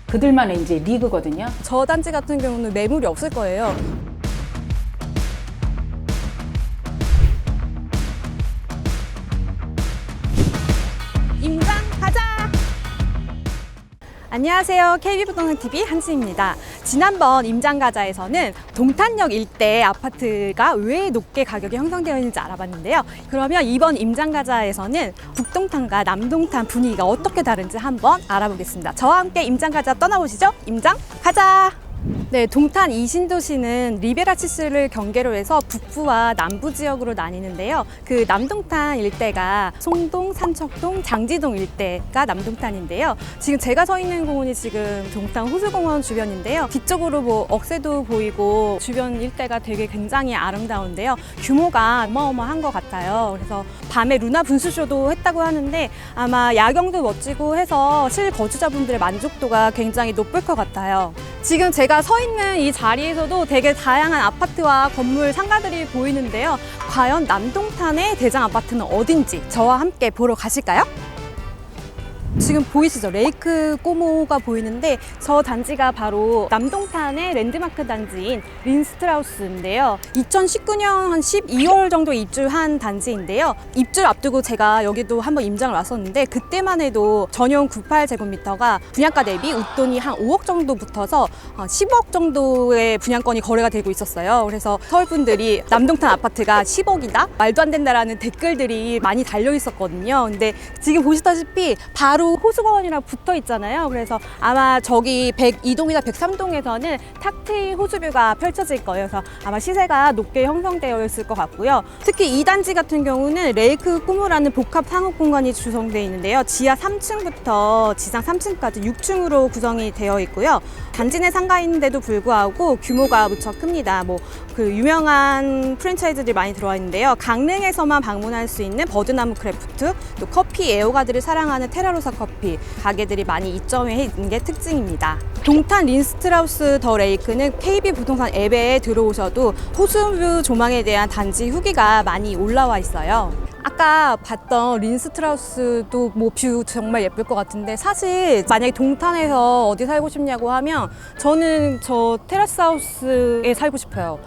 그들만의 이제 리그거든요. 저 단지 같은 경우는 매물이 없을 거예요. 임장 가자! 안녕하세요. KB부동산TV 한지입니다. 지난번 임장가자에서는 동탄역 일대 아파트가 왜 높게 가격이 형성되어 있는지 알아봤는데요. 그러면 이번 임장가자에서는 북동탄과 남동탄 분위기가 어떻게 다른지 한번 알아보겠습니다. 저와 함께 임장가자 떠나보시죠. 임장 가자! 네, 동탄 이신도시는 리베라치스를 경계로 해서 북부와 남부 지역으로 나뉘는데요. 그 남동탄 일대가 송동, 산척동, 장지동 일대가 남동탄인데요. 지금 제가 서 있는 공원이 지금 동탄 호수공원 주변인데요. 뒤쪽으로 뭐 억새도 보이고 주변 일대가 되게 굉장히 아름다운데요. 규모가 어마어마한 것 같아요. 그래서 밤에 루나 분수쇼도 했다고 하는데 아마 야경도 멋지고 해서 실거주자분들의 만족도가 굉장히 높을 것 같아요. 지금 제가 서 있는 이 자리에서도 되게 다양한 아파트와 건물 상가들이 보이는데요. 과연 남동탄의 대장 아파트는 어딘지 저와 함께 보러 가실까요? 지금 보이시죠? 레이크 꼬모가 보이는데 저 단지가 바로 남동탄의 랜드마크 단지인 린스트라우스인데요. 2019년 한 12월 정도 입주한 단지인데요. 입주를 앞두고 제가 여기도 한번 임장을 왔었는데 그때만 해도 전용 98제곱미터가 분양가 대비 웃돈이 한 5억 정도 붙어서 10억 정도의 분양권이 거래가 되고 있었어요. 그래서 서울분들이 남동탄 아파트가 10억이다? 말도 안 된다라는 댓글들이 많이 달려 있었거든요. 근데 지금 보시다시피 바로 호수공원이랑 붙어 있잖아요. 그래서 아마 저기 102동이나 103동에서는 탁 트인 호수뷰가 펼쳐질 거예요. 그래서 아마 시세가 높게 형성되어 있을 것 같고요. 특히 이 단지 같은 경우는 레이크 꾸무라는 복합 상업 공간이 구성되어 있는데요. 지하 3층부터 지상 3층까지 6층으로 구성이 되어 있고요. 단지 내 상가인데도 불구하고 규모가 무척 큽니다. 뭐 그 유명한 프랜차이즈들이 많이 들어와 있는데요. 강릉에서만 방문할 수 있는 버드나무 크래프트, 또 커피 애호가들을 사랑하는 테라로사 커피 가게들이 많이 입점해 있는 게 특징입니다. 동탄 린스트라우스 더 레이크는 KB 부동산 앱에 들어오셔도 호수뷰 조망에 대한 단지 후기가 많이 올라와 있어요. 아까 봤던 린스트라우스도 뭐 뷰 정말 예쁠 것 같은데 사실 만약에 동탄에서 어디 살고 싶냐고 하면 저는 저 테라스하우스에 살고 싶어요.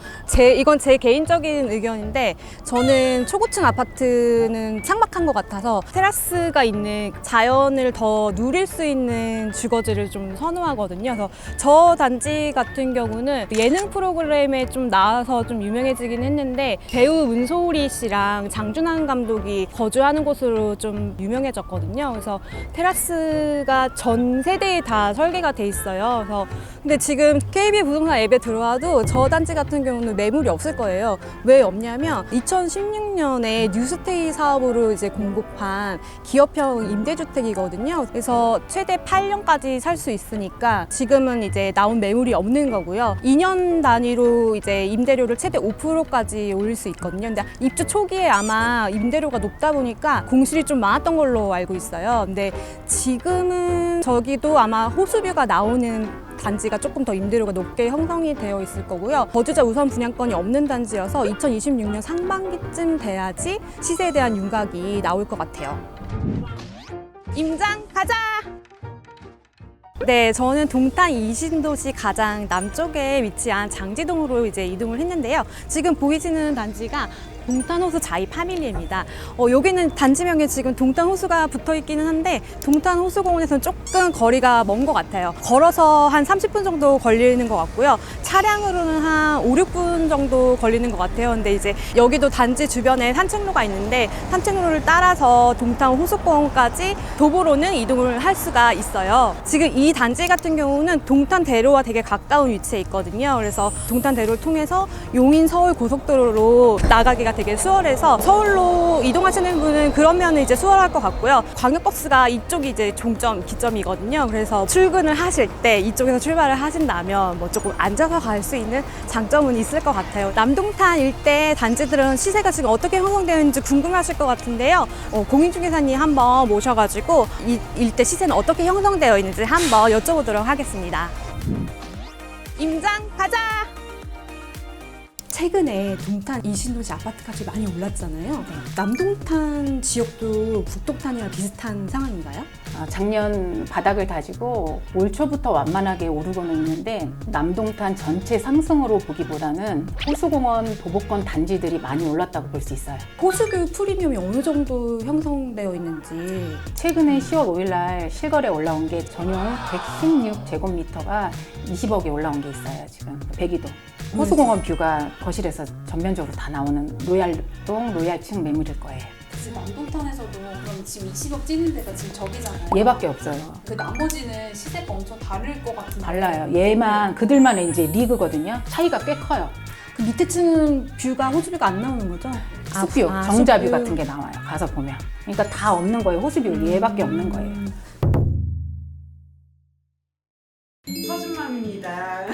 이건 제 개인적인 의견인데 저는 초고층 아파트는 삭막한 것 같아서 테라스가 있는 자연을 더 누릴 수 있는 주거지를 좀 선호하거든요. 그래서 저 단지 같은 경우는 예능 프로그램에 좀 나와서 좀 유명해지긴 했는데 배우 문소리 씨랑 장준환 감독이 거주하는 곳으로 좀 유명해졌거든요. 그래서 테라스가 전 세대에 다 설계가 돼 있어요. 그래서 근데 지금 KB 부동산 앱에 들어와도 저 단지 같은 경우는 매물이 없을 거예요. 왜 없냐면 2016년에 뉴스테이 사업으로 이제 공급한 기업형 임대주택이거든요. 그래서 최대 8년까지 살 수 있으니까 지금은 이제 나온 매물이 없는 거고요. 2년 단위로 이제 임대료를 최대 5%까지 올릴 수 있거든요. 근데 입주 초기에 아마 임대료가 높다 보니까 공실이 좀 많았던 걸로 알고 있어요. 근데 지금은 저기도 아마 호수뷰가 나오는 단지가 조금 더 임대료가 높게 형성이 되어 있을 거고요. 거주자 우선 분양권이 없는 단지여서 2026년 상반기쯤 돼야지 시세에 대한 윤곽이 나올 것 같아요. 임장 가자! 네, 저는 동탄 이신도시 가장 남쪽에 위치한 장지동으로 이제 이동을 했는데요. 지금 보이시는 단지가 동탄호수 자이 파밀리입니다. 여기는 단지명에 지금 동탄호수가 붙어 있기는 한데 동탄호수공원에서는 조금 거리가 먼 것 같아요. 걸어서 한 30분 정도 걸리는 것 같고요. 차량으로는 한 5, 6분 정도 걸리는 것 같아요. 근데 이제 여기도 단지 주변에 산책로가 있는데 산책로를 따라서 동탄호수공원까지 도보로는 이동을 할 수가 있어요. 지금 이 단지 같은 경우는 동탄대로와 되게 가까운 위치에 있거든요. 그래서 동탄대로를 통해서 용인 서울 고속도로로 나가기가 되게 수월해서 서울로 이동하시는 분은 그런 면은 이제 수월할 것 같고요. 광역버스가 이쪽이 이제 종점, 기점이거든요. 그래서 출근을 하실 때 이쪽에서 출발을 하신다면 뭐 조금 앉아서 갈 수 있는 장점은 있을 것 같아요. 남동탄 일대 단지들은 시세가 지금 어떻게 형성되어 있는지 궁금하실 것 같은데요. 공인중개사님 한번 모셔가지고 이 일대 시세는 어떻게 형성되어 있는지 한번 여쭤보도록 하겠습니다. 임장 가자! 최근에 동탄 이신도시 아파트 값이 많이 올랐잖아요. 남동탄 지역도 북동탄이랑 비슷한 상황인가요? 작년 바닥을 다지고 올 초부터 완만하게 오르고는 있는데 남동탄 전체 상승으로 보기보다는 호수공원, 도보권 단지들이 많이 올랐다고 볼 수 있어요. 호수교 프리미엄이 어느 정도 형성되어 있는지. 최근에 10월 5일 날 실거래 올라온 게 전용 116제곱미터가 20억에 올라온 게 있어요. 지금 백이도. 호수공원 뷰가 거실에서 전면적으로 다 나오는 로얄동, 로얄층 매물일 거예요. 지금 남동탄에서도 그럼 지금 20억 찍는 데가 지금 저기잖아요. 얘밖에 없어요. 그 나머지는 시세가 엄청 다를 것 같은데. 달라요. 얘만 그들만의 이제 리그거든요. 차이가 꽤 커요. 그 밑에 층은 뷰가 호수뷰가 안 나오는 거죠? 숲뷰, 정자뷰 같은 게 나와요. 가서 보면. 그러니까 다 없는 거예요. 호수뷰 얘밖에 없는 거예요. 서준맘입니다.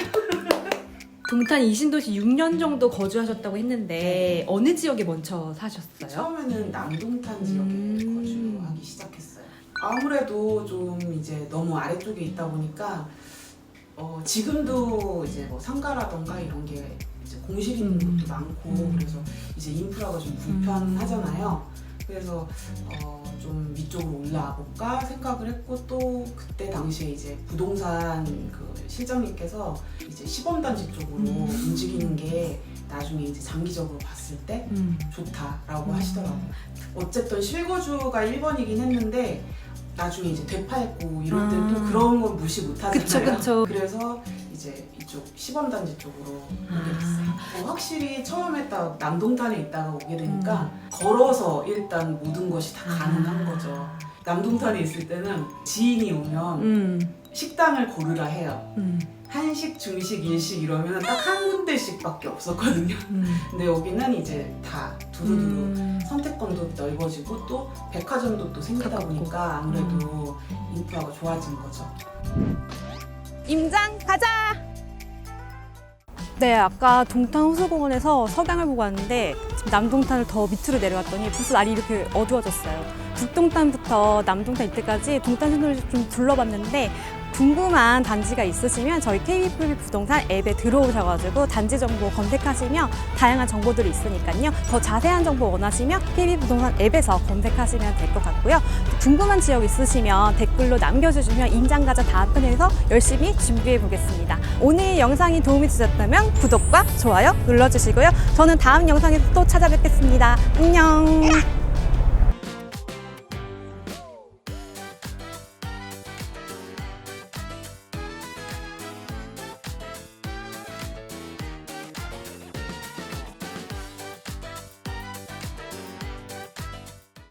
동탄 이신도시 6년 정도 거주하셨다고 했는데 어느 지역에 먼저 사셨어요? 처음에는 남동탄 지역에 거주하기 시작했어요. 아무래도 좀 이제 너무 아래쪽에 있다 보니까 지금도 이제 뭐 상가라던가 이런 게 이제 공실 있는 곳도 많고 그래서 이제 인프라가 좀 불편하잖아요. 그래서 좀 위쪽으로 올라와 볼까 생각을 했고 또 그때 당시에 이제 부동산 그 실장님께서 이제 시범단지 쪽으로 움직이는 게 나중에 이제 장기적으로 봤을 때 좋다라고 하시더라고요. 어쨌든 실거주가 1번이긴 했는데 나중에 이제 되팔고 이럴 때는 또 그런 건 무시 못 하잖아요. 그쵸. 그래서 이제 이쪽 시범단지 쪽으로 오게 됐어요. 확실히 처음에 딱 남동탄에 있다가 오게 되니까 걸어서 일단 모든 것이 다 가능한 거죠. 남동탄에 있을 때는 지인이 오면 식당을 고르라 해요. 한식, 중식, 일식 이러면 딱 한 군데씩밖에 없었거든요. 근데 여기는 이제 다 두루두루 선택권도 넓어지고 또 백화점도 또 생기다 보니까 아무래도 인프라가 좋아진 거죠. 임장 가자! 네, 아까 동탄 호수공원에서 석양을 보고 왔는데 지금 남동탄을 더 밑으로 내려왔더니 벌써 날이 이렇게 어두워졌어요. 북동탄부터 남동탄 이때까지 동탄 신도시 좀 둘러봤는데 궁금한 단지가 있으시면 저희 KB 부동산 앱에 들어오셔가지고 단지 정보 검색하시면 다양한 정보들이 있으니까요. 더 자세한 정보 원하시면 KB 부동산 앱에서 검색하시면 될 것 같고요. 궁금한 지역 있으시면 댓글로 남겨주시면 임장가자 다음 편에서 열심히 준비해 보겠습니다. 오늘 영상이 도움이 되셨다면 구독과 좋아요 눌러주시고요. 저는 다음 영상에서 또 찾아뵙겠습니다. 안녕.